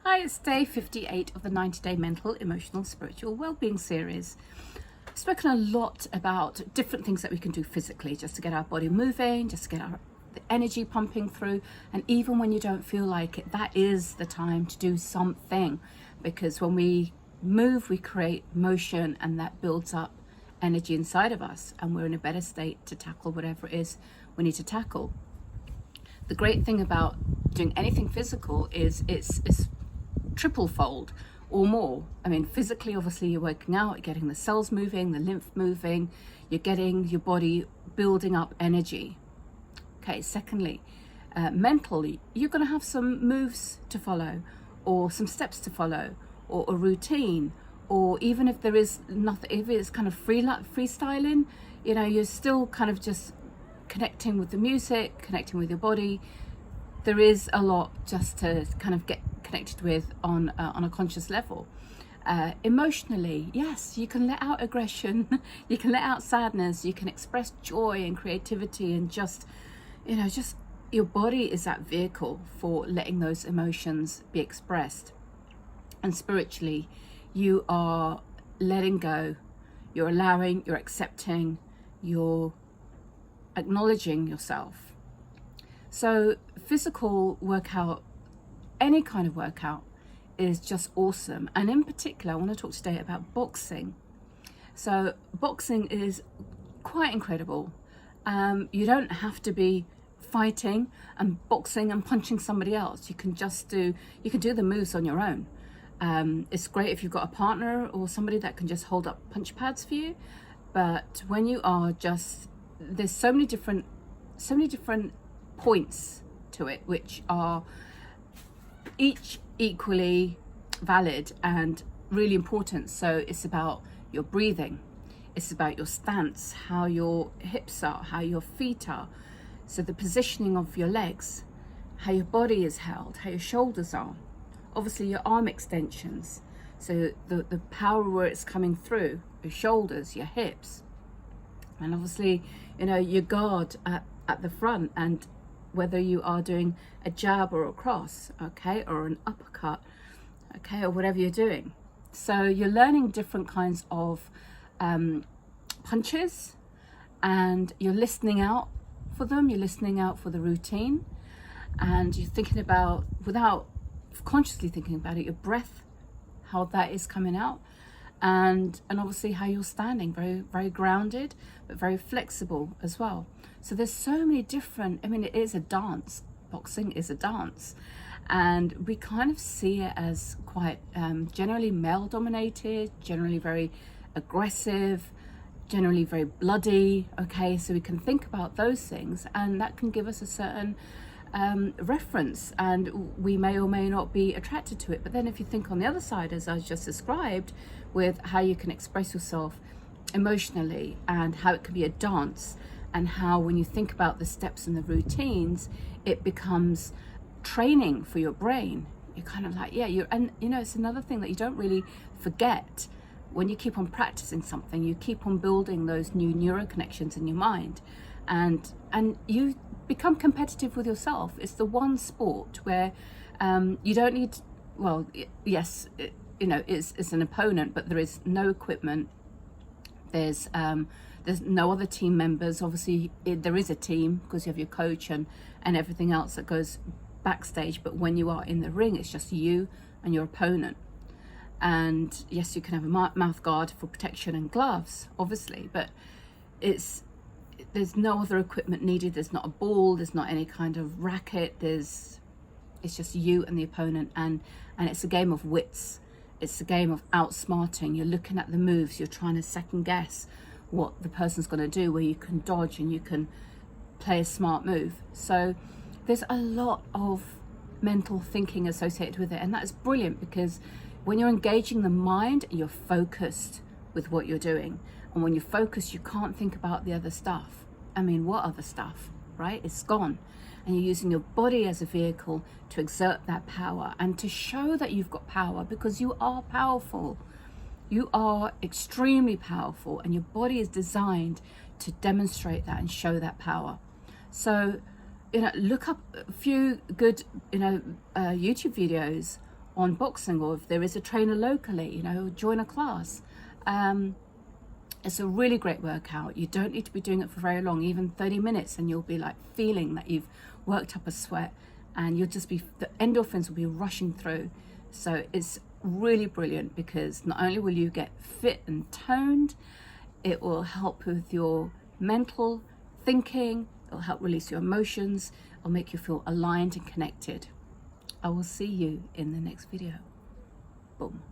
Hi, it's day 58 of the 90-day mental, emotional, spiritual well-being series. I've spoken a lot about different things that we can do physically just to get our body moving, just to get the energy pumping through. And even when you don't feel like it, that is the time to do something, because when we move, we create motion, and that builds up energy inside of us, and we're in a better state to tackle whatever it is we need to tackle. The great thing about doing anything physical is it's triple fold or more. I mean, physically, obviously, you're working out, you're getting the cells moving, the lymph moving, you're getting your body building up energy. Okay, secondly, mentally, you're going to have some moves to follow, or some steps to follow, or a routine, or even if there is nothing, if it's kind of freestyling, you know, you're still kind of just connecting with the music, connecting with your body. There is a lot just to kind of get connected with on a conscious level. Emotionally, yes, you can let out aggression, you can let out sadness, you can express joy and creativity, and just, you know, just your body is that vehicle for letting those emotions be expressed. And spiritually, you are letting go, you're allowing, you're accepting, you're acknowledging yourself. So physical workout, any kind of workout, is just awesome. And in particular, I want to talk today about boxing. So boxing is quite incredible. You don't have to be fighting and boxing and punching somebody else. You can do the moves on your own. It's great if you've got a partner or somebody that can just hold up punch pads for you. But when you are just, there's so many different points to it, which are each equally valid and really important. So it's about your breathing, it's about your stance, how your hips are, how your feet are, so the positioning of your legs, how your body is held, how your shoulders are, obviously your arm extensions, so the power where it's coming through, your shoulders, your hips, and obviously, you know, your guard at the front, and whether you are doing a jab or a cross, okay, or an uppercut, okay, or whatever you're doing. So you're learning different kinds of punches, and you're listening out for them, you're listening out for the routine, and you're thinking about, without consciously thinking about it, your breath, how that is coming out, and obviously how you're standing, very, very grounded, but very flexible as well. So there's so many different, I mean, it is a dance. Boxing is a dance. And we kind of see it as quite generally male dominated, generally very aggressive, generally very bloody. Okay, so we can think about those things, and that can give us a certain reference, and we may or may not be attracted to it. But then if you think on the other side, as I just described, with how you can express yourself emotionally, and how it can be a dance, and how when you think about the steps and the routines, it becomes training for your brain. You're kind of like, yeah, and you know, it's another thing that you don't really forget. When you keep on practicing something, you keep on building those new neuroconnections in your mind, and you become competitive with yourself. It's the one sport where you don't need, well, yes, you know, it's an opponent, but there is no equipment. There's no other team members. Obviously, there is a team because you have your coach and everything else that goes backstage. But when you are in the ring, it's just you and your opponent. And yes, you can have a mouth guard for protection and gloves, obviously, but there's no other equipment needed. There's not a ball. There's not any kind of racket. It's just you and the opponent, and it's a game of wits. It's a game of outsmarting. You're looking at the moves. You're trying to second guess what the person's going to do, where you can dodge and you can play a smart move. So there's a lot of mental thinking associated with it, and that is brilliant, because when you're engaging the mind, you're focused with what you're doing, and when you're focused, you can't think about the other stuff. I mean, what other stuff, right? It's gone. And you're using your body as a vehicle to exert that power and to show that you've got power, because you are powerful. You are extremely powerful, and your body is designed to demonstrate that and show that power. So, you know, look up a few good, YouTube videos on boxing, or if there is a trainer locally, you know, join a class. It's a really great workout. You don't need to be doing it for very long, even 30 minutes, and you'll be like feeling that you've worked up a sweat, and you'll just be, the endorphins will be rushing through. So it's really brilliant, because not only will you get fit and toned, it will help with your mental thinking, it'll help release your emotions, it'll make you feel aligned and connected. I will see you in the next video. Boom.